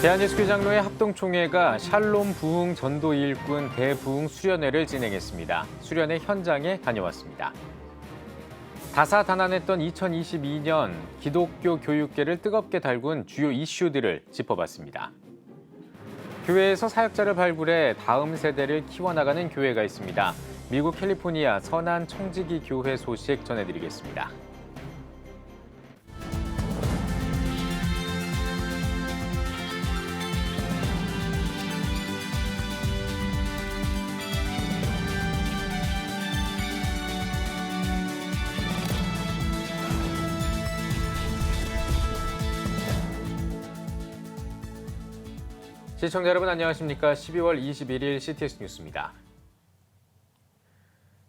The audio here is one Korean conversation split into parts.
대한예수교장로회 합동총회가 샬롬 부흥 전도 일꾼 대부흥 수련회를 진행했습니다. 수련회 현장에 다녀왔습니다. 다사다난했던 2022년 기독교 교육계를 뜨겁게 달군 주요 이슈들을 짚어봤습니다. 교회에서 사역자를 발굴해 다음 세대를 키워나가는 교회가 있습니다. 미국 캘리포니아 선한 청지기 교회 소식 전해드리겠습니다. 시청자 여러분 안녕하십니까? 12월 21일 CTS 뉴스입니다.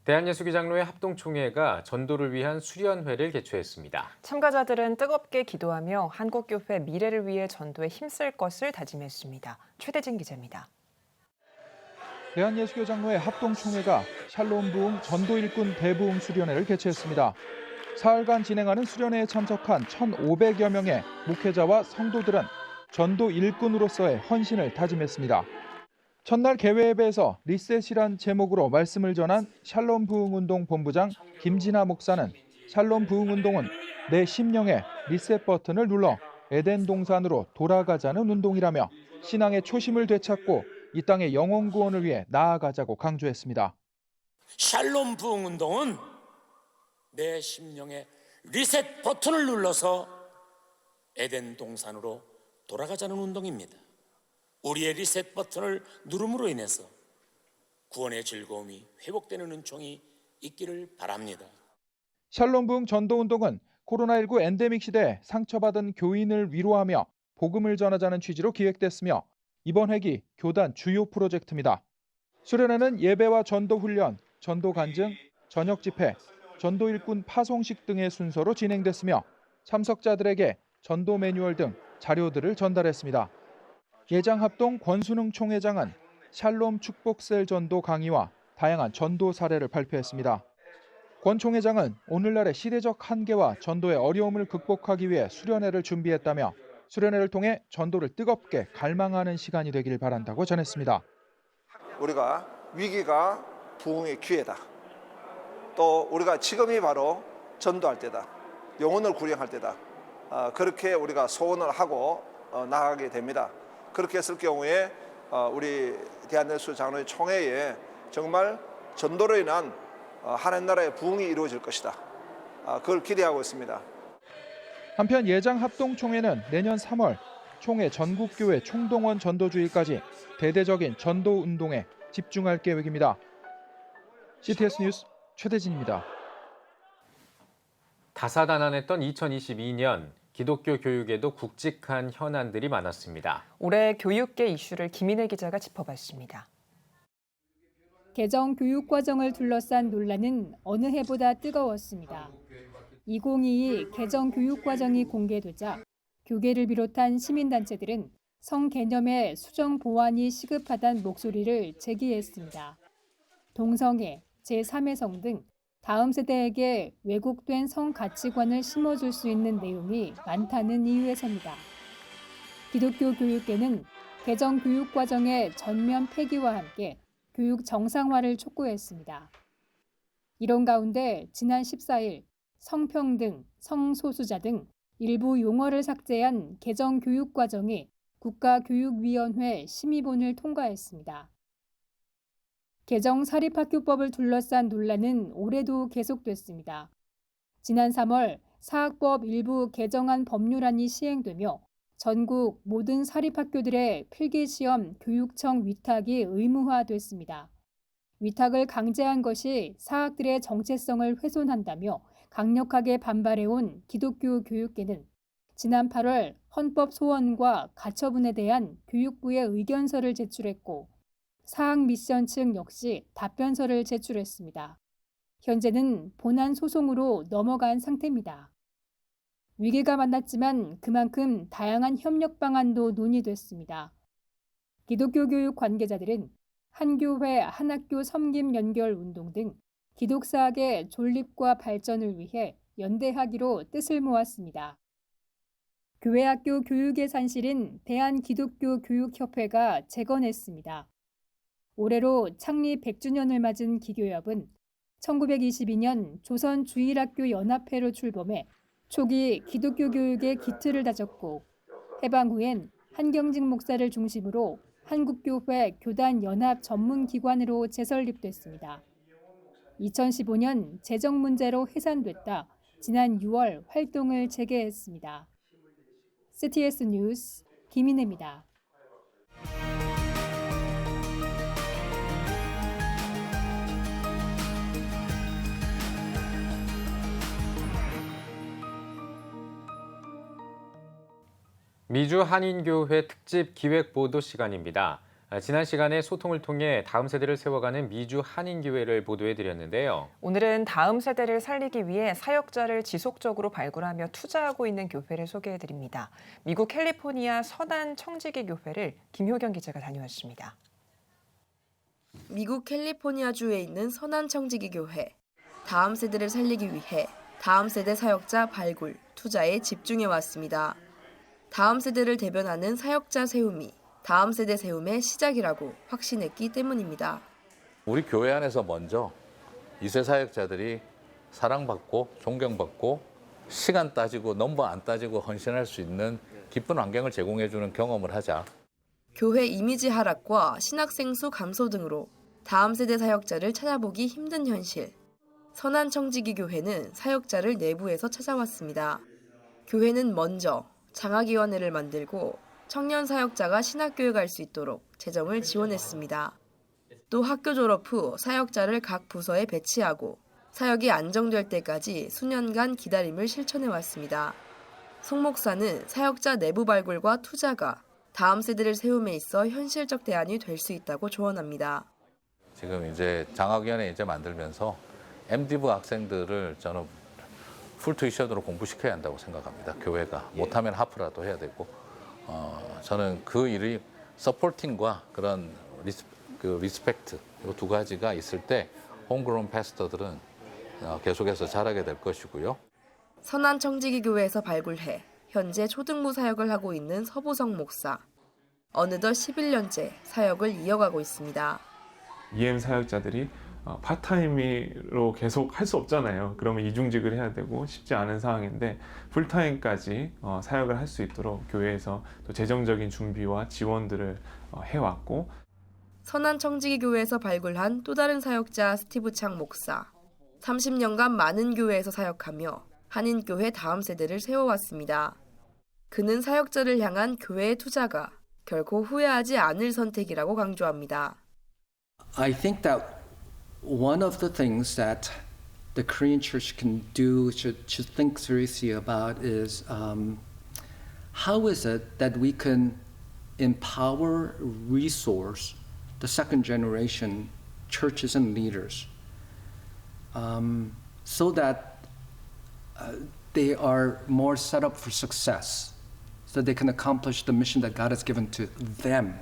대한예수교장로회 합동총회가 전도를 위한 수련회를 개최했습니다. 참가자들은 뜨겁게 기도하며 한국교회 미래를 위해 전도에 힘쓸 것을 다짐했습니다. 최대진 기자입니다. 대한예수교장로회 합동총회가 샬롬 부흥 전도 일꾼 대부흥 수련회를 개최했습니다. 사흘간 진행하는 수련회에 참석한 1,500여 명의 목회자와 성도들은 전도 일꾼으로서의 헌신을 다짐했습니다. 첫날 개회 예배에서 리셋이란 제목으로 말씀을 전한 샬롬 부흥운동 본부장 김진아 목사는 샬롬 부흥운동은 내 심령에 리셋 버튼을 눌러 에덴 동산으로 돌아가자는 운동이라며 신앙의 초심을 되찾고 이 땅의 영혼 구원을 위해 나아가자고 강조했습니다. 샬롬 부흥운동은 내 심령에 리셋 버튼을 눌러서 에덴 동산으로 돌아가자는 운동입니다. 우리의 리셋 버튼을 누름으로 인해서 구원의 즐거움이 회복되는 은총이 있기를 바랍니다. 샬롬 부흥 전도운동은 코로나19 엔데믹 시대에 상처받은 교인을 위로하며 복음을 전하자는 취지로 기획됐으며 이번 회기 교단 주요 프로젝트입니다. 수련회는 예배와 전도 훈련, 전도 간증, 저녁 집회, 전도 일꾼 파송식 등의 순서로 진행됐으며 참석자들에게 전도 매뉴얼 등 자료들을 전달했습니다. 예장합동 권순흥 총회장은 샬롬 축복셀 전도 강의와 다양한 전도 사례를 발표했습니다. 권 총회장은 오늘날의 시대적 한계와 전도의 어려움을 극복하기 위해 수련회를 준비했다며 수련회를 통해 전도를 뜨겁게 갈망하는 시간이 되길 바란다고 전했습니다. 우리가 위기가 부흥의 기회다. 또 우리가 지금이 바로 전도할 때다. 영혼을 구령할 때다. 그렇게 우리가 소원을 하고 나아가게 됩니다. 그렇게 했을 경우에 우리 대한예수장로회 총회에 정말 전도로 인한 하나님 나라의 부흥이 이루어질 것이다. 그걸 기대하고 있습니다. 한편 예장합동총회는 내년 3월 총회 전국교회 총동원 전도주일까지 대대적인 전도운동에 집중할 계획입니다. CTS 뉴스 최대진입니다. 다사다난했던 2022년 기독교 교육에도 굵직한 현안들이 많았습니다. 올해 교육계 이슈를 김인혜 기자가 짚어봤습니다. 개정 교육과정을 둘러싼 논란은 어느 해보다 뜨거웠습니다. 2022 개정 교육과정이 공개되자 교계를 비롯한 시민단체들은 성 개념의 수정 보완이 시급하다는 목소리를 제기했습니다. 동성애, 제3의 성 등 다음 세대에게 왜곡된 성 가치관을 심어줄 수 있는 내용이 많다는 이유에서입니다. 기독교 교육계는 개정 교육과정의 전면 폐기와 함께 교육 정상화를 촉구했습니다. 이런 가운데 지난 14일 성평등, 성소수자 등 일부 용어를 삭제한 개정 교육과정이 국가교육위원회 심의본을 통과했습니다. 개정 사립학교법을 둘러싼 논란은 올해도 계속됐습니다. 지난 3월 사학법 일부 개정안 법률안이 시행되며 전국 모든 사립학교들의 필기시험 교육청 위탁이 의무화됐습니다. 위탁을 강제한 것이 사학들의 정체성을 훼손한다며 강력하게 반발해온 기독교 교육계는 지난 8월 헌법 소원과 가처분에 대한 교육부의 의견서를 제출했고 사학 미션 측 역시 답변서를 제출했습니다. 현재는 본안 소송으로 넘어간 상태입니다. 위기가 만났지만 그만큼 다양한 협력 방안도 논의됐습니다. 기독교 교육 관계자들은 한 교회, 한 학교 섬김 연결 운동 등 기독사학의 존립과 발전을 위해 연대하기로 뜻을 모았습니다. 교회학교 교육의 산실인 대한기독교교육협회가 재건했습니다. 올해로 창립 100주년을 맞은 기교협은 1922년 조선주일학교 연합회로 출범해 초기 기독교 교육의 기틀을 다졌고 해방 후엔 한경직 목사를 중심으로 한국교회 교단연합 전문기관으로 재설립됐습니다. 2015년 재정 문제로 해산됐다 지난 6월 활동을 재개했습니다. CTS 뉴스 김인혜입니다. 미주 한인교회 특집 기획보도 시간입니다. 지난 시간에 소통을 통해 다음 세대를 세워가는 미주 한인교회를 보도해드렸는데요. 오늘은 다음 세대를 살리기 위해 사역자를 지속적으로 발굴하며 투자하고 있는 교회를 소개해드립니다. 미국 캘리포니아 선안 청지기 교회를 김효경 기자가 다녀왔습니다. 미국 캘리포니아주에 있는 선안 청지기 교회. 다음 세대를 살리기 위해 다음 세대 사역자 발굴, 투자에 집중해 왔습니다. 다음 세대를 대변하는 사역자 세움이 다음 세대 세움의 시작이라고 확신했기 때문입니다. 우리 교회 안에서 먼저 2세 사역자들이 사랑받고 존경받고 시간 따지고 넘버 안 따지고 헌신할 수 있는 기쁜 환경을 제공해주는 경험을 하자. 교회 이미지 하락과 신학생 수 감소 등으로 다음 세대 사역자를 찾아보기 힘든 현실. 선안 청지기 교회는 사역자를 내부에서 찾아왔습니다. 교회는 먼저 장학위원회를 만들고 청년 사역자가 신학교에 갈 수 있도록 재정을 지원했습니다. 또 학교 졸업 후 사역자를 각 부서에 배치하고 사역이 안정될 때까지 수년간 기다림을 실천해왔습니다. 송 목사는 사역자 내부 발굴과 투자가 다음 세대를 세움에 있어 현실적 대안이 될 수 있다고 조언합니다. 지금 이제 장학위원회 이제 만들면서 MD부 학생들을 저는 풀투이션으로 공부시켜야 한다고 생각합니다. 교회가 못하면 하프라도 해야 되고 저는 그 일이 서포팅과 그런 리스펙트 이 두 가지가 있을 때 홈그로운 패스터들은 계속해서 자라게 될 것이고요. 선안 청지기 교회에서 발굴해 현재 초등부 사역을 하고 있는 서보성 목사. 어느덧 11년째 사역을 이어가고 있습니다. EM 사역자들이 파타임으로 계속 할 수 없잖아요. 그러면 이중직을 해야 되고 쉽지 않은 상황인데 풀타임까지 사역을 할 수 있도록 교회에서 또 재정적인 준비와 지원들을 해왔고 선안 청지기 교회에서 발굴한 또 다른 사역자 스티브 창 목사. 30년간 많은 교회에서 사역하며 한인교회 다음 세대를 세워왔습니다. 그는 사역자를 향한 교회의 투자가 결코 후회하지 않을 선택이라고 강조합니다. I think that one of the things that the Korean church can do, should think seriously about is how is it that we can empower, resource the second generation churches and leaders so that they are more set up for success, so they can accomplish the mission that God has given to them.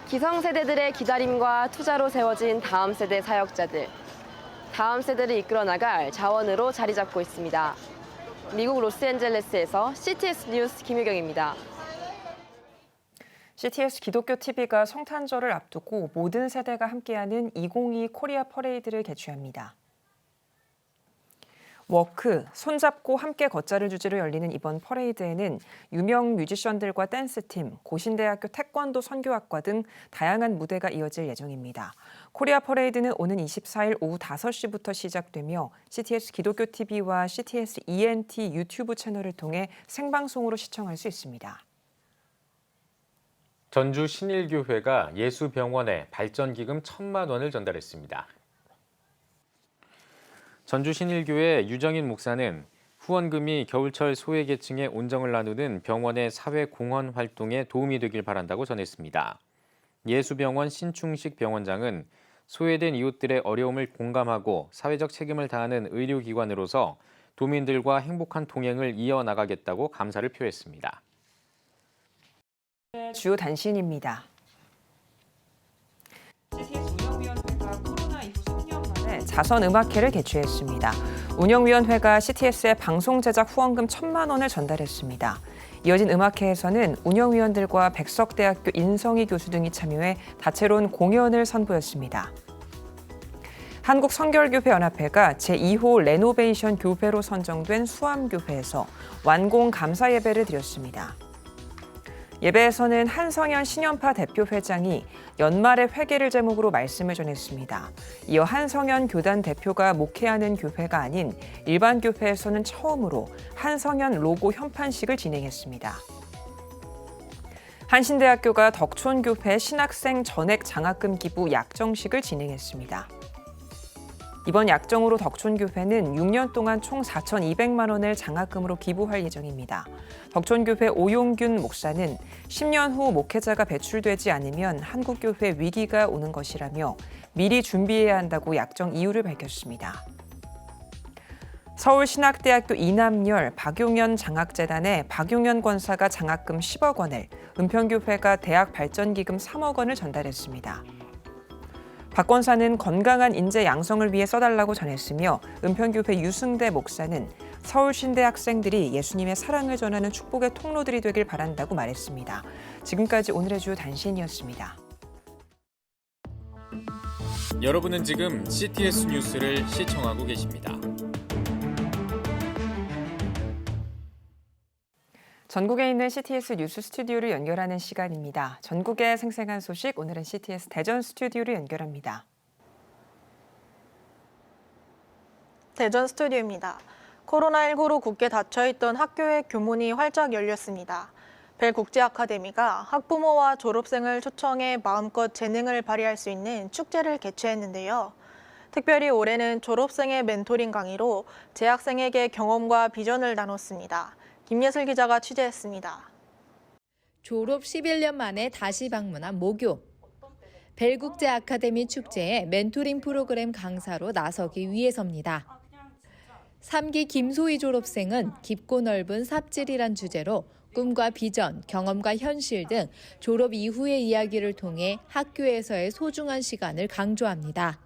기성세대들의 기다림과 투자로 세워진 다음 세대 사역자들. 다음 세대를 이끌어 나갈 자원으로 자리 잡고 있습니다. 미국 로스앤젤레스에서 CTS 뉴스 김유경입니다. CTS 기독교 TV가 성탄절을 앞두고 모든 세대가 함께하는 2022 코리아 퍼레이드를 개최합니다. 워크, 손잡고 함께 걷자를 주제로 열리는 이번 퍼레이드에는 유명 뮤지션들과 댄스팀, 고신대학교 태권도 선교학과 등 다양한 무대가 이어질 예정입니다. 코리아 퍼레이드는 오는 24일 오후 5시부터 시작되며 CTS 기독교 TV와 CTS ENT 유튜브 채널을 통해 생방송으로 시청할 수 있습니다. 전주 신일교회가 예수병원에 발전기금 1,000만 원을 전달했습니다. 전주 신일교회 유정인 목사는 후원금이 겨울철 소외계층의 온정을 나누는 병원의 사회공헌 활동에 도움이 되길 바란다고 전했습니다. 예수병원 신충식 병원장은 소외된 이웃들의 어려움을 공감하고 사회적 책임을 다하는 의료기관으로서 도민들과 행복한 동행을 이어나가겠다고 감사를 표했습니다. 주요 단신입니다. CTS 운영위원회가 코로나 이후 3년 만에 자선음악회를 개최했습니다. 운영위원회가 CTS에 방송 제작 후원금 1,000만 원을 전달했습니다. 이어진 음악회에서는 운영위원들과 백석대학교 인성희 교수 등이 참여해 다채로운 공연을 선보였습니다. 한국성결교회연합회가 제2호 레노베이션 교회로 선정된 수암교회에서 완공 감사 예배를 드렸습니다. 예배에서는 한성현 신연파 대표회장이 연말의 회개를 제목으로 말씀을 전했습니다. 이어 한성현 교단 대표가 목회하는 교회가 아닌 일반 교회에서는 처음으로 한성현 로고 현판식을 진행했습니다. 한신대학교가 덕촌교회 신학생 전액 장학금 기부 약정식을 진행했습니다. 이번 약정으로 덕촌교회는 6년 동안 총 4,200만 원을 장학금으로 기부할 예정입니다. 덕촌교회 오용균 목사는 10년 후 목회자가 배출되지 않으면 한국교회 위기가 오는 것이라며 미리 준비해야 한다고 약정 이유를 밝혔습니다. 서울신학대학교 이남열 박용현 장학재단에 박용현 권사가 장학금 10억 원을, 은평교회가 대학 발전기금 3억 원을 전달했습니다. 박 권사는 건강한 인재 양성을 위해 써달라고 전했으며 은평교회 유승대 목사는 서울신대 학생들이 예수님의 사랑을 전하는 축복의 통로들이 되길 바란다고 말했습니다. 지금까지 오늘의 주 단신이었습니다. 여러분은 지금 CTS 뉴스를 시청하고 계십니다. 전국에 있는 CTS 뉴스 스튜디오를 연결하는 시간입니다. 전국의 생생한 소식, 오늘은 CTS 대전 스튜디오를 연결합니다. 대전 스튜디오입니다. 코로나19로 굳게 닫혀있던 학교의 교문이 활짝 열렸습니다. 벨국제아카데미가 학부모와 졸업생을 초청해 마음껏 재능을 발휘할 수 있는 축제를 개최했는데요. 특별히 올해는 졸업생의 멘토링 강의로 재학생에게 경험과 비전을 나눴습니다. 김예슬 기자가 취재했습니다. 졸업 11년 만에 다시 방문한 모교. 벨국제 아카데미 축제에 멘토링 프로그램 강사로 나서기 위해서입니다. 3기 김소희 졸업생은 깊고 넓은 삽질이란 주제로 꿈과 비전, 경험과 현실 등 졸업 이후의 이야기를 통해 학교에서의 소중한 시간을 강조합니다.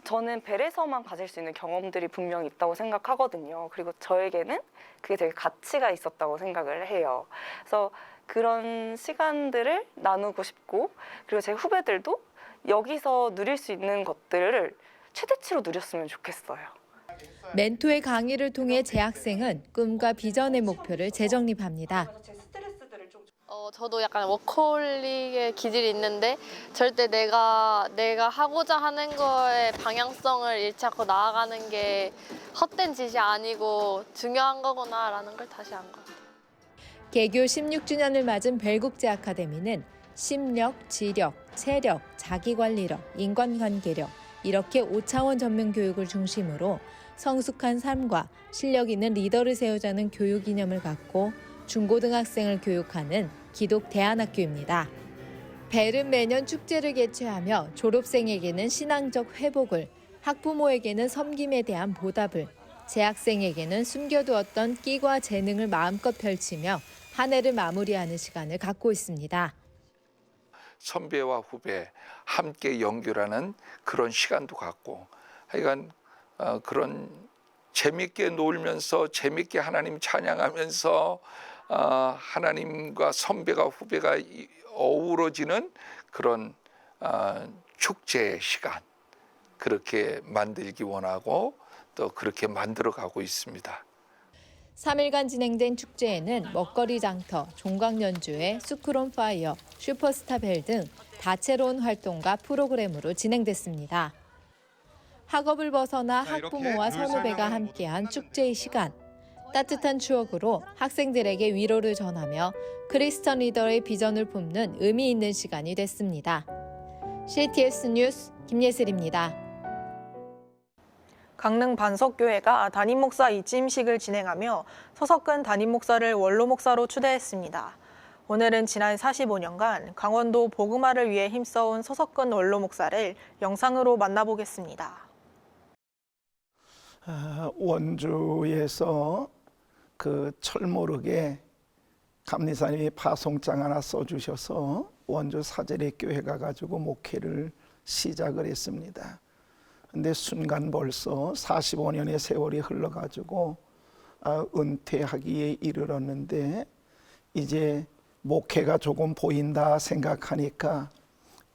저는 벨에서만 가질 수 있는 경험들이 분명히 있다고 생각하거든요. 그리고 저에게는 그게 되게 가치가 있었다고 생각을 해요. 그래서 그런 시간들을 나누고 싶고, 그리고 제 후배들도 여기서 누릴 수 있는 것들을 최대치로 누렸으면 좋겠어요. 멘토의 강의를 통해 재학생은 꿈과 비전의 목표를 재정립합니다. 저도 약간 워커홀릭의 기질이 있는데 절대 내가 하고자 하는 거에 방향성을 잃지 않고 나아가는 게 헛된 짓이 아니고 중요한 거구나라는 걸 다시 안 것 같아요. 개교 16주년을 맞은 벨국제 아카데미는 심력, 지력, 체력, 자기관리력, 인간관계력 이렇게 5차원 전면 교육을 중심으로 성숙한 삶과 실력 있는 리더를 세우자는 교육 이념을 갖고 중고등학생을 교육하는 기독 대안학교입니다. 벨은 매년 축제를 개최하며 졸업생에게는 신앙적 회복을, 학부모에게는 섬김에 대한 보답을, 재학생에게는 숨겨두었던 끼과 재능을 마음껏 펼치며 한 해를 마무리하는 시간을 갖고 있습니다. 선배와 후배 함께 연결하는 그런 시간도 갖고, 하여간 그런 재밌게 놀면서 재밌게 하나님 찬양하면서 하나님과 선배가 후배가 어우러지는 그런 축제의 시간, 그렇게 만들기 원하고 또 그렇게 만들어가고 있습니다. 3일간 진행된 축제에는 먹거리 장터, 종각 연주회, 스크론 파이어, 슈퍼스타 벨 등 다채로운 활동과 프로그램으로 진행됐습니다. 학업을 벗어나 학부모와 선후배가 함께한 축제의 시간. 따뜻한 추억으로 학생들에게 위로를 전하며 크리스천 리더의 비전을 품는 의미 있는 시간이 됐습니다. CTS 뉴스 김예슬입니다. 강릉 반석교회가 담임 목사 이침식을 진행하며 서석근 담임 목사를 원로 목사로 추대했습니다. 오늘은 지난 45년간 강원도 복음화를 위해 힘써온 서석근 원로 목사를 영상으로 만나보겠습니다. 원주에서 그 철모르게 감리사님이 파송장 하나 써주셔서 원주 사제리 교회 가가지고 목회를 시작을 했습니다. 근데 순간 벌써 45년의 세월이 흘러가지고 은퇴하기에 이르렀는데 이제 목회가 조금 보인다 생각하니까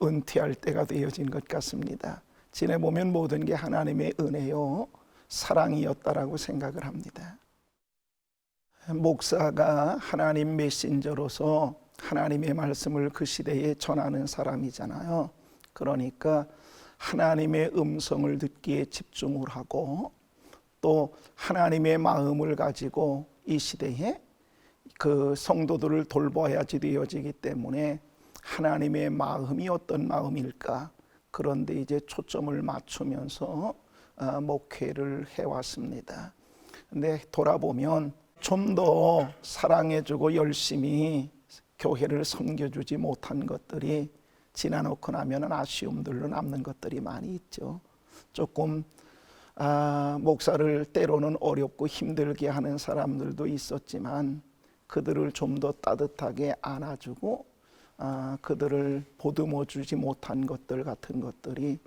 은퇴할 때가 되어진 것 같습니다. 지내보면 모든 게 하나님의 은혜요 사랑이었다라고 생각을 합니다. 목사가 하나님 메신저로서 하나님의 말씀을 그 시대에 전하는 사람이잖아요. 그러니까 하나님의 음성을 듣기에 집중을 하고 또 하나님의 마음을 가지고 이 시대에 그 성도들을 돌봐야지 되어지기 때문에 하나님의 마음이 어떤 마음일까, 그런데 이제 초점을 맞추면서 목회를 해왔습니다. 근데 돌아보면 좀 더 사랑해주고 열심히 교회를 섬겨주지 못한 것들이 지나놓고 나면 아쉬움들로 남는 것들이 많이 있죠. 조금 목사를 때로는 어렵고 힘들게 하는 사람들도 있었지만 그들을 좀 더 따뜻하게 안아주고 그들을 보듬어주지 못한 것들 같은 것들이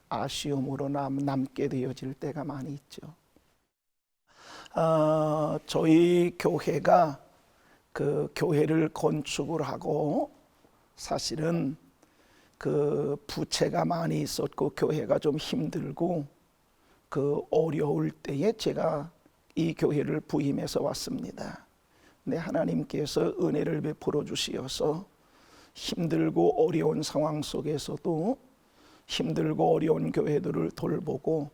아쉬움으로 남게 되어질 때가 많이 있죠. 저희 교회가 그 교회를 건축을 하고 사실은 그 부채가 많이 있었고 교회가 좀 힘들고 그 어려울 때에 제가 이 교회를 부임해서 왔습니다. 근데 하나님께서 은혜를 베풀어 주시어서 힘들고 어려운 상황 속에서도 힘들고 어려운 교회들을 돌보고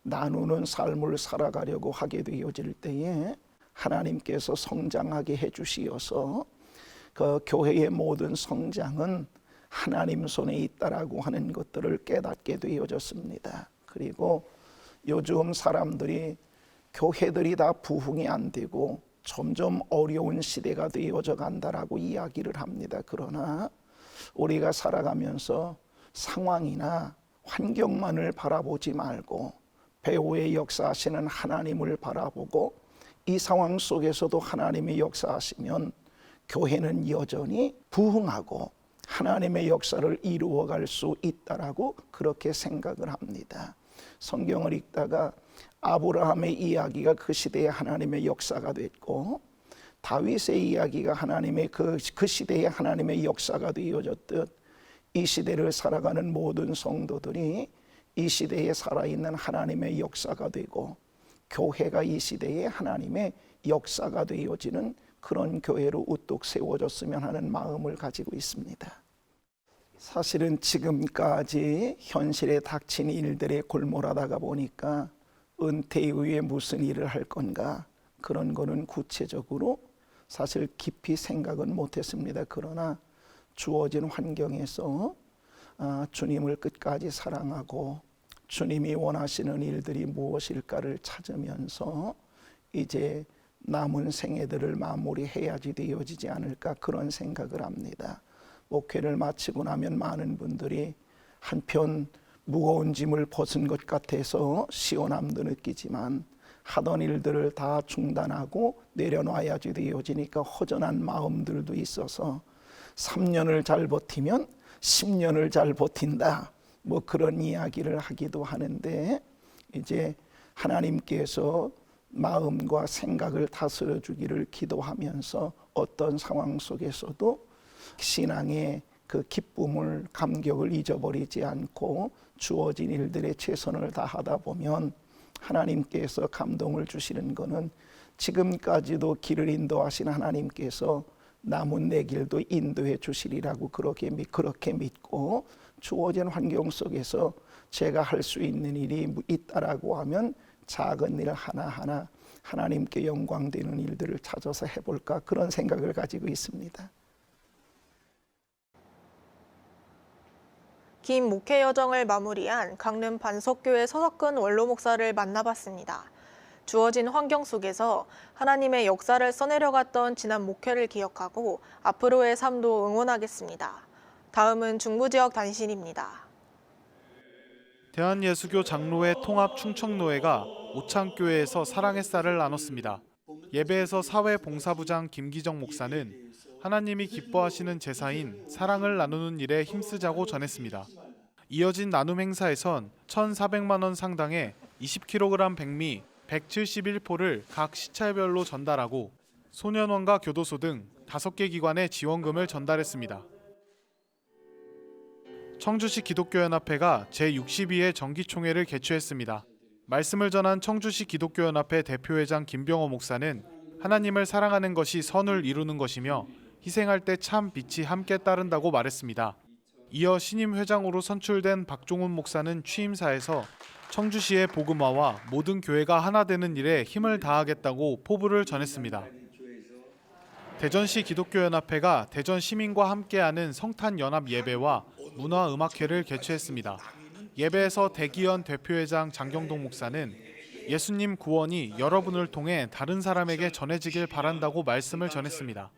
나누는 삶을 살아가려고 하게 되어질 때에 하나님께서 성장하게 해주시어서 그 교회의 모든 성장은 하나님 손에 있다라고 하는 것들을 깨닫게 되어졌습니다. 그리고 요즘 사람들이 교회들이 다 부흥이 안 되고 점점 어려운 시대가 되어져 간다라고 이야기를 합니다. 그러나 우리가 살아가면서 상황이나 환경만을 바라보지 말고 배후의 역사하시는 하나님을 바라보고 이 상황 속에서도 하나님의 역사하시면 교회는 여전히 부흥하고 하나님의 역사를 이루어갈 수 있다라고 그렇게 생각을 합니다. 성경을 읽다가 아브라함의 이야기가 그 시대의 하나님의 역사가 됐고 다윗의 이야기가 하나님의 그 시대의 하나님의 역사가 되어졌듯 이 시대를 살아가는 모든 성도들이 이 시대에 살아있는 하나님의 역사가 되고 교회가 이 시대에 하나님의 역사가 되어지는 그런 교회로 우뚝 세워졌으면 하는 마음을 가지고 있습니다. 사실은 지금까지 현실에 닥친 일들에 골몰하다가 보니까 은퇴 이후에 무슨 일을 할 건가 그런 거는 구체적으로 사실 깊이 생각은 못했습니다. 그러나 주어진 환경에서 주님을 끝까지 사랑하고 주님이 원하시는 일들이 무엇일까를 찾으면서 이제 남은 생애들을 마무리해야지 되어지지 않을까 그런 생각을 합니다. 목회를 마치고 나면 많은 분들이 한편 무거운 짐을 벗은 것 같아서 시원함도 느끼지만 하던 일들을 다 중단하고 내려놔야지 되어지니까 허전한 마음들도 있어서 3년을 잘 버티면 10년을 잘 버틴다 뭐 그런 이야기를 하기도 하는데 이제 하나님께서 마음과 생각을 다스려 주기를 기도하면서 어떤 상황 속에서도 신앙의 그 기쁨을 감격을 잊어버리지 않고 주어진 일들에 최선을 다하다 보면 하나님께서 감동을 주시는 것은 지금까지도 길을 인도하신 하나님께서 남은 내 길도 인도해 주시리라고 그렇게 믿고 주어진 환경 속에서 제가 할 수 있는 일이 있다라고 하면 작은 일 하나하나 하나님께 영광되는 일들을 찾아서 해볼까 그런 생각을 가지고 있습니다. 긴 목회 여정을 마무리한 강릉 반석교회 서석근 원로 목사를 만나봤습니다. 주어진 환경 속에서 하나님의 역사를 써내려갔던 지난 목회를 기억하고 앞으로의 삶도 응원하겠습니다. 다음은 중부지역 단신입니다. 대한예수교 장로회 통합 충청노회가 오창교회에서 사랑의 쌀을 나눴습니다. 예배에서 사회봉사부장 김기정 목사는 하나님이 기뻐하시는 제사인 사랑을 나누는 일에 힘쓰자고 전했습니다. 이어진 나눔 행사에선 1,400만 원 상당의 20kg 백미 171포를 각 시찰별로 전달하고 소년원과 교도소 등 5개 기관에 지원금을 전달했습니다. 청주시 기독교연합회가 제62회 정기총회를 개최했습니다. 말씀을 전한 청주시 기독교연합회 대표회장 김병호 목사는 하나님을 사랑하는 것이 선을 이루는 것이며 희생할 때 참 빛이 함께 따른다고 말했습니다. 이어 신임 회장으로 선출된 박종훈 목사는 취임사에서 청주시의 복음화와 모든 교회가 하나 되는 일에 힘을 다하겠다고 포부를 전했습니다. 대전시 기독교연합회가 대전 시민과 함께하는 성탄연합 예배와 문화음악회를 개최했습니다. 예배에서 대기현 대표회장 장경동 목사는 예수님 구원이 여러분을 통해 다른 사람에게 전해지길 바란다고 말씀을 전했습니다.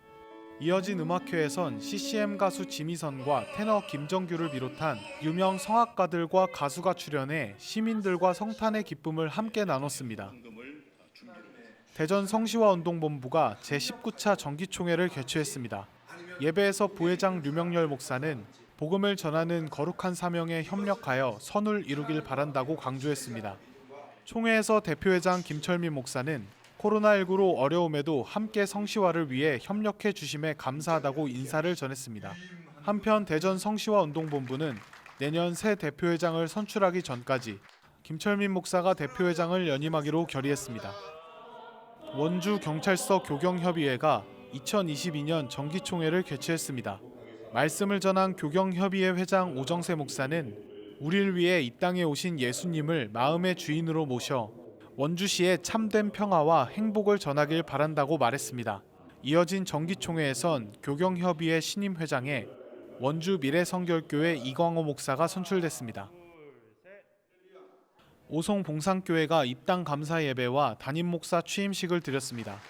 이어진 음악회에선 CCM 가수 지미선과 테너 김정규를 비롯한 유명 성악가들과 가수가 출연해 시민들과 성탄의 기쁨을 함께 나눴습니다. 대전 성시화운동본부가 제19차 정기총회를 개최했습니다. 예배에서 부회장 류명열 목사는 복음을 전하는 거룩한 사명에 협력하여 선을 이루길 바란다고 강조했습니다. 총회에서 대표회장 김철민 목사는 코로나19로 어려움에도 함께 성시화를 위해 협력해 주심에 감사하다고 인사를 전했습니다. 한편 대전 성시화운동본부는 내년 새 대표회장을 선출하기 전까지 김철민 목사가 대표회장을 연임하기로 결의했습니다. 원주 경찰서 교경협의회가 2022년 정기총회를 개최했습니다. 말씀을 전한 교경협의회 회장 오정세 목사는 우리를 위해 이 땅에 오신 예수님을 마음의 주인으로 모셔 원주시에 참된 평화와 행복을 전하길 바란다고 말했습니다. 이어진 정기총회에선 교경협의회 신임 회장에 원주 미래성결교회 이광호 목사가 선출됐습니다. 오송 봉산교회가 입당 감사 예배와 담임 목사 취임식을 드렸습니다.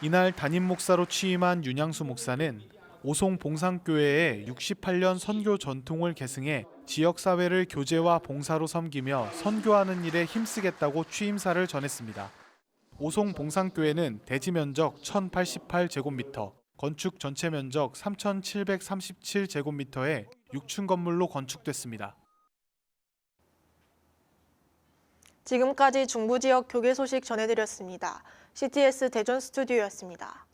이날 담임 목사로 취임한 윤양수 목사는 오송 봉산교회의 68년 선교 전통을 계승해 지역사회를 교제와 봉사로 섬기며 선교하는 일에 힘쓰겠다고 취임사를 전했습니다. 오송 봉산교회는 대지 면적 1,088제곱미터, 건축 전체 면적 3,737제곱미터의 6층 건물로 건축됐습니다. 지금까지 중부 지역 교계 소식 전해드렸습니다. CTS 대전 스튜디오였습니다.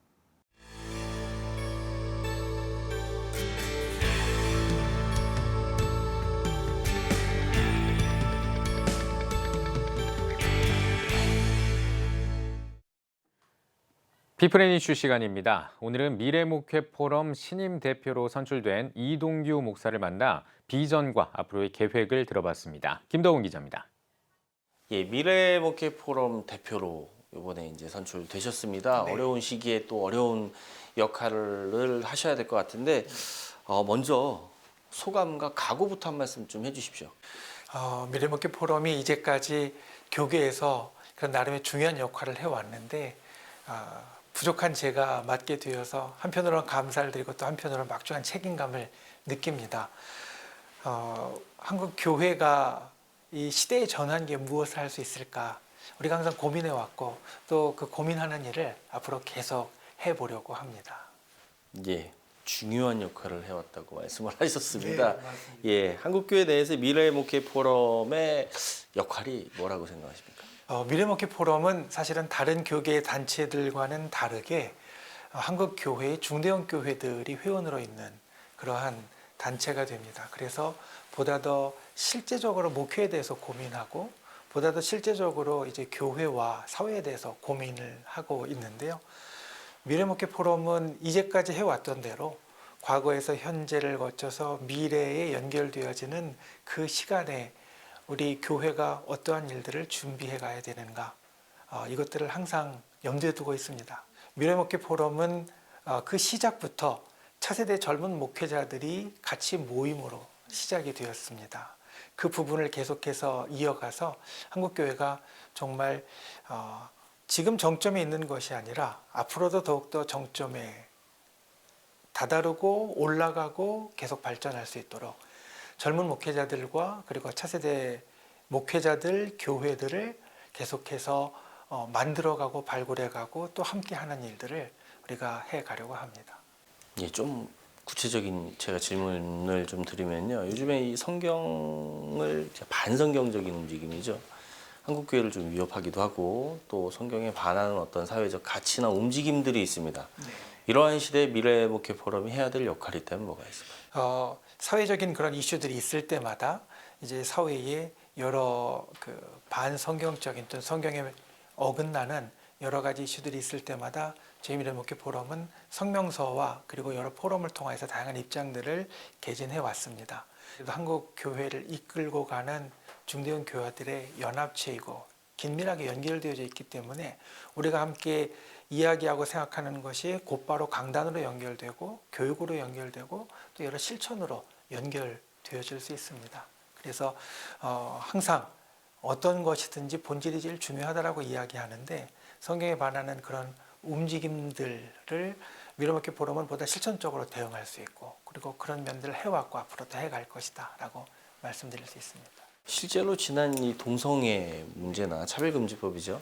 비프렌 이슈 시간입니다. 오늘은 미래목회 포럼 신임 대표로 선출된 이동규 목사를 만나 비전과 앞으로의 계획을 들어봤습니다. 김더훈 기자입니다. 예, 미래목회 포럼 대표로 이번에 이제 선출되셨습니다. 네. 어려운 시기에 또 어려운 역할을 하셔야 될 것 같은데 먼저 소감과 각오부터 한 말씀 좀 해주십시오. 미래목회 포럼이 이제까지 교계에서 그런 나름의 중요한 역할을 해왔는데 부족한 제가 맡게 되어서 한편으로는 감사를 드리고 또 한편으로는 막중한 책임감을 느낍니다. 한국 교회가 이 시대의 전환기에 무엇을 할 수 있을까? 우리가 항상 고민해왔고 또 그 고민하는 일을 앞으로 계속 해보려고 합니다. 예, 중요한 역할을 해왔다고 말씀을 하셨습니다. 네, 맞습니다. 예, 한국교회 내에서 미래목회 포럼의 역할이 뭐라고 생각하십니까? 미래목회 포럼은 사실은 다른 교계 단체들과는 다르게 한국 교회의 중대형 교회들이 회원으로 있는 그러한 단체가 됩니다. 그래서 보다 더 실제적으로 목회에 대해서 고민하고 보다 더 실제적으로 이제 교회와 사회에 대해서 고민을 하고 있는데요. 미래목회 포럼은 이제까지 해왔던 대로 과거에서 현재를 거쳐서 미래에 연결되어지는 그 시간에 우리 교회가 어떠한 일들을 준비해 가야 되는가, 이것들을 항상 염두에 두고 있습니다. 미래목회 포럼은 그 시작부터 차세대 젊은 목회자들이 같이 모임으로 시작이 되었습니다. 그 부분을 계속해서 이어가서 한국교회가 정말 지금 정점에 있는 것이 아니라 앞으로도 더욱더 정점에 다다르고 올라가고 계속 발전할 수 있도록 젊은 목회자들과 그리고 차세대 목회자들, 교회들을 계속해서 만들어가고 발굴해가고 또 함께하는 일들을 우리가 해가려고 합니다. 예, 좀 구체적인 제가 질문을 좀 드리면요. 요즘에 이 성경을 반성경적인 움직임이죠. 한국교회를 좀 위협하기도 하고 또 성경에 반하는 어떤 사회적 가치나 움직임들이 있습니다. 이러한 시대에 미래목회 포럼이 해야 될 역할이 있다면 뭐가 있을까요? 사회적인 그런 이슈들이 있을 때마다 이제 사회에 여러 반성경적인 또는 성경에 어긋나는 여러 가지 이슈들이 있을 때마다 저희 미래목회 포럼은 성명서와 그리고 여러 포럼을 통해서 다양한 입장들을 개진해 왔습니다. 그래도 한국 교회를 이끌고 가는 중대형 교회들의 연합체이고 긴밀하게 연결되어져 있기 때문에 우리가 함께 이야기하고 생각하는 것이 곧바로 강단으로 연결되고 교육으로 연결되고 또 여러 실천으로 연결되어질 수 있습니다. 그래서 항상 어떤 것이든지 본질이 제일 중요하다라고 이야기하는데 성경에 반하는 그런 움직임들을 미래목회 포럼은 보다 실천적으로 대응할 수 있고 그리고 그런 면들을 해왔고 앞으로도 해갈 것이다 라고 말씀드릴 수 있습니다. 실제로 지난 이 동성애 문제나 차별금지법이죠.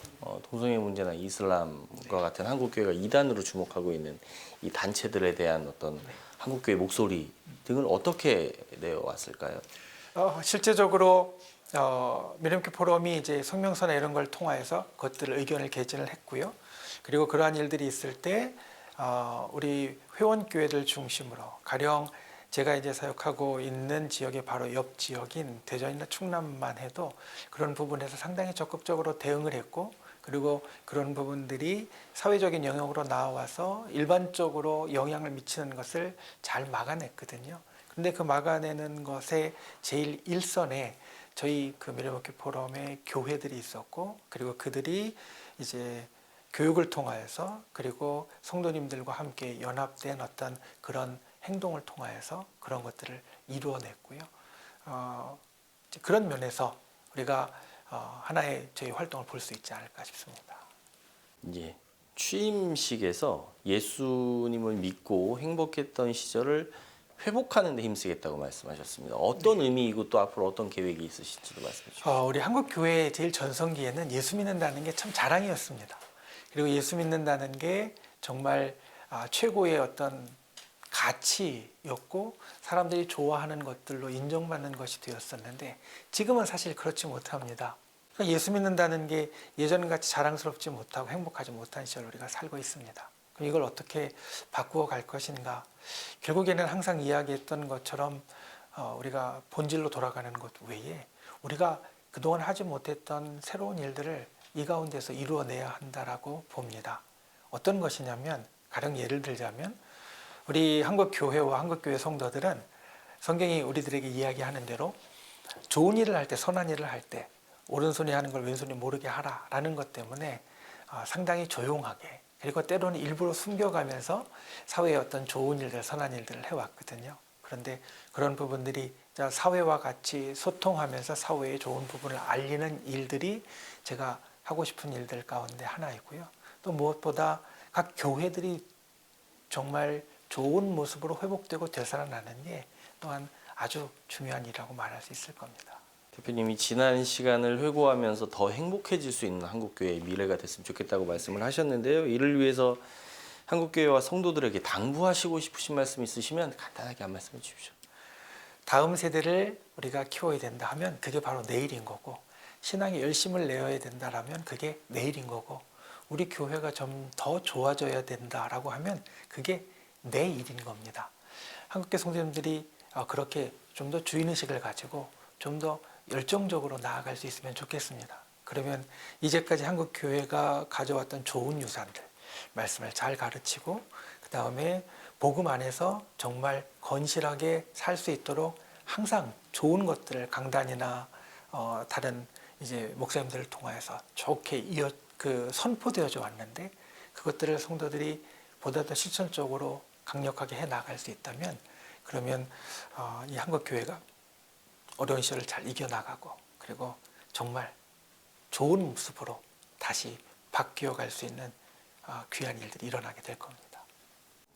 동성애 문제나 이슬람과 같은 한국교회가 이단으로 주목하고 있는 이 단체들에 대한 어떤 한국교회 목소리 등을 어떻게 내어왔을까요? 실제적으로 미래목회 포럼이 이제 성명서나 이런 걸 통해서 그것들 의견을 개진을 했고요. 그리고 그러한 일들이 있을 때 우리 회원교회들 중심으로 가령 제가 이제 사역하고 있는 지역의 바로 옆 지역인 대전이나 충남만 해도 그런 부분에서 상당히 적극적으로 대응을 했고 그리고 그런 부분들이 사회적인 영역으로 나와서 일반적으로 영향을 미치는 것을 잘 막아냈거든요. 그런데 그 막아내는 것에 제일 일선에 저희 그 미래목회 포럼의 교회들이 있었고 그리고 그들이 이제 교육을 통하여서 그리고 성도님들과 함께 연합된 어떤 그런 행동을 통하여서 그런 것들을 이루어냈고요. 그런 면에서 우리가 하나의 저희 활동을 볼 수 있지 않을까 싶습니다. 예, 취임식에서 예수님을 믿고 행복했던 시절을 회복하는 데 힘쓰겠다고 말씀하셨습니다. 어떤 의미이고 또 앞으로 어떤 계획이 있으실지도 말씀해 주시죠. 우리 한국 교회의 제일 전성기에는 예수 믿는다는 게 참 자랑이었습니다. 그리고 예수 믿는다는 게 정말 최고의 어떤 가치였고 사람들이 좋아하는 것들로 인정받는 것이 되었었는데 지금은 사실 그렇지 못합니다. 그러니까 예수 믿는다는 게 예전같이 자랑스럽지 못하고 행복하지 못한 시절을 우리가 살고 있습니다. 그럼 이걸 어떻게 바꾸어 갈 것인가? 결국에는 항상 이야기했던 것처럼 우리가 본질로 돌아가는 것 외에 우리가 그동안 하지 못했던 새로운 일들을 이 가운데서 이루어내야 한다라고 봅니다. 어떤 것이냐면 가령 예를 들자면 우리 한국교회와 한국교회 성도들은 성경이 우리들에게 이야기하는 대로 좋은 일을 할 때 선한 일을 할 때 오른손이 하는 걸 왼손이 모르게 하라라는 것 때문에 상당히 조용하게 그리고 때로는 일부러 숨겨가면서 사회의 어떤 좋은 일들, 선한 일들을 해왔거든요. 그런데 그런 부분들이 사회와 같이 소통하면서 사회의 좋은 부분을 알리는 일들이 제가 하고 싶은 일들 가운데 하나이고요. 또 무엇보다 각 교회들이 정말 좋은 모습으로 회복되고 되살아나는 게 또한 아주 중요한 일이라고 말할 수 있을 겁니다. 대표님이 지난 시간을 회고하면서 더 행복해질 수 있는 한국교회의 미래가 됐으면 좋겠다고 말씀을 하셨는데요. 이를 위해서 한국교회와 성도들에게 당부하시고 싶으신 말씀 있으시면 간단하게 한 말씀해 주십시오. 다음 세대를 우리가 키워야 된다 하면 그게 바로 내일인 거고 신앙에 열심을 내어야 된다라면 그게 내일인 거고 우리 교회가 좀 더 좋아져야 된다라고 하면 그게 내일인 겁니다. 한국교회 성도님들이 그렇게 좀 더 주인의식을 가지고 좀 더 열정적으로 나아갈 수 있으면 좋겠습니다. 그러면 이제까지 한국교회가 가져왔던 좋은 유산들, 말씀을 잘 가르치고 그 다음에 복음 안에서 정말 건실하게 살 수 있도록 항상 좋은 것들을 강단이나 다른 이제 목사님들을 통해서 좋게 선포되어져 왔는데 그것들을 성도들이 보다 더 실천적으로 강력하게 해 나갈 수 있다면 그러면 이 한국교회가 어려운 시절을 잘 이겨나가고 그리고 정말 좋은 모습으로 다시 바뀌어 갈 수 있는 귀한 일들이 일어나게 될 겁니다.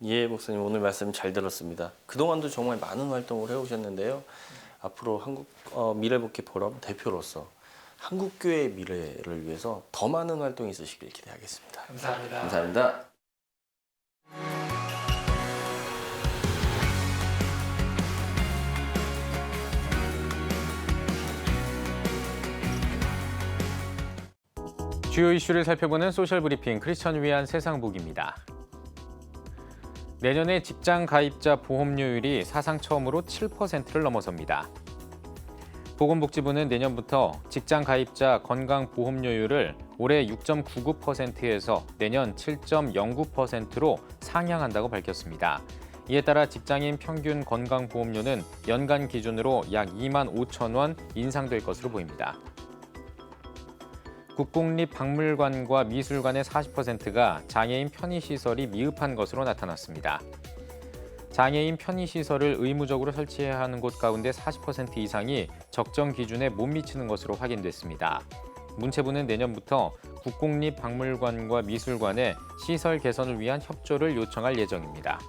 예, 목사님 오늘 말씀 잘 들었습니다. 그동안도 정말 많은 활동을 해오셨는데요. 앞으로 미래목회 포럼 대표로서 한국교회의 미래를 위해서 더 많은 활동이 있으시길 기대하겠습니다. 감사합니다. 감사합니다. 주요 이슈를 살펴보는 소셜 브리핑 크리스천 위한 세상 보기입니다. 내년에 직장 가입자 보험료율이 사상 처음으로 7%를 넘어섭니다. 보건복지부는 내년부터 직장 가입자 건강보험료율을 올해 6.99%에서 내년 7.09%로 상향한다고 밝혔습니다. 이에 따라 직장인 평균 건강보험료는 연간 기준으로 약 2만 5천 원 인상될 것으로 보입니다. 국공립박물관과 미술관의 40%가 장애인 편의시설이 미흡한 것으로 나타났습니다. 장애인 편의시설을 의무적으로 설치해야 하는 곳 가운데 40% 이상이 적정 기준에 못 미치는 것으로 확인됐습니다. 문체부는 내년부터 국공립박물관과 미술관의 시설 개선을 위한 협조를 요청할 예정입니다.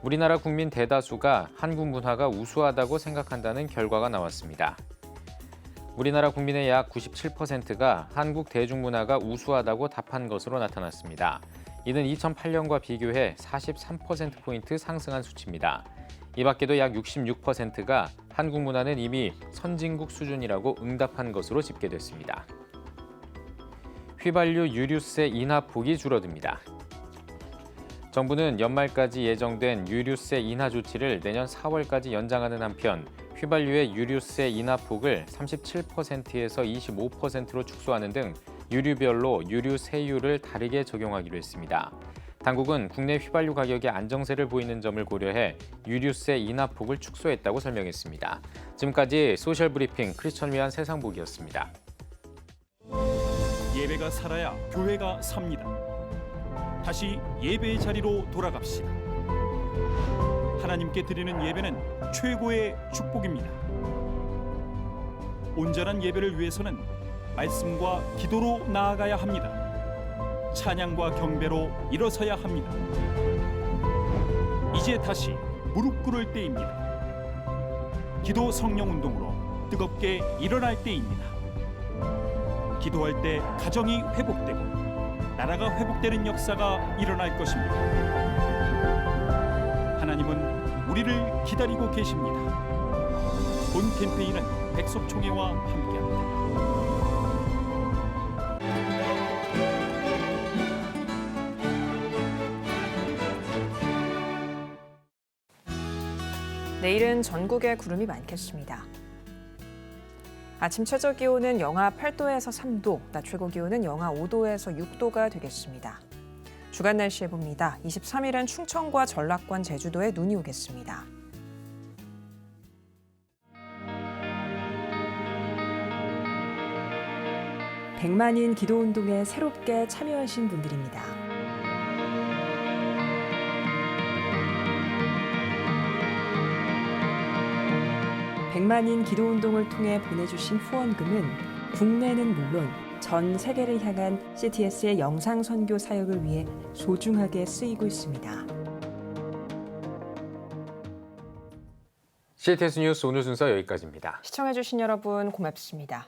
우리나라 국민 대다수가 한국 문화가 우수하다고 생각한다는 결과가 나왔습니다. 우리나라 국민의 약 97%가 한국 대중문화가 우수하다고 답한 것으로 나타났습니다. 이는 2008년과 비교해 43%포인트 상승한 수치입니다. 이 밖에도 약 66%가 한국 문화는 이미 선진국 수준이라고 응답한 것으로 집계됐습니다. 휘발유 유류세 인하 폭이 줄어듭니다. 정부는 연말까지 예정된 유류세 인하 조치를 내년 4월까지 연장하는 한편 휘발유의 유류세 인하 폭을 37%에서 25%로 축소하는 등 유류별로 유류세율을 다르게 적용하기로 했습니다. 당국은 국내 휘발유 가격의 안정세를 보이는 점을 고려해 유류세 인하 폭을 축소했다고 설명했습니다. 지금까지 소셜 브리핑 크리스천 위한 세상 보기였습니다. 예배가 살아야 교회가 삽니다. 다시 예배의 자리로 돌아갑시다. 하나님께 드리는 예배는 최고의 축복입니다. 온전한 예배를 위해서는 말씀과 기도로 나아가야 합니다. 찬양과 경배로 일어서야 합니다. 이제 다시 무릎 꿇을 때입니다. 기도 성령 운동으로 뜨겁게 일어날 때입니다. 기도할 때 가정이 회복되고 나라가 회복되는 역사가 일어날 것입니다. 하나님은 우리를 기다리고 계십니다. 본 캠페인은 백석총회와 함께합니다. 내일은 전국에 구름이 많겠습니다. 아침 최저 기온은 영하 8도에서 3도, 낮 최고 기온은 영하 5도에서 6도가 되겠습니다. 주간 날씨 해봅니다. 23일은 충청과 전라권, 제주도에 눈이 오겠습니다. 백만인 기도운동에 새롭게 참여하신 분들입니다. 백만인 기도운동을 통해 보내주신 후원금은 국내는 물론 전 세계를 향한 CTS의 영상 선교 사역을 위해 소중하게 쓰이고 있습니다. CTS 뉴스 오늘 순서 여기까지입니다. 시청해주신 여러분 고맙습니다.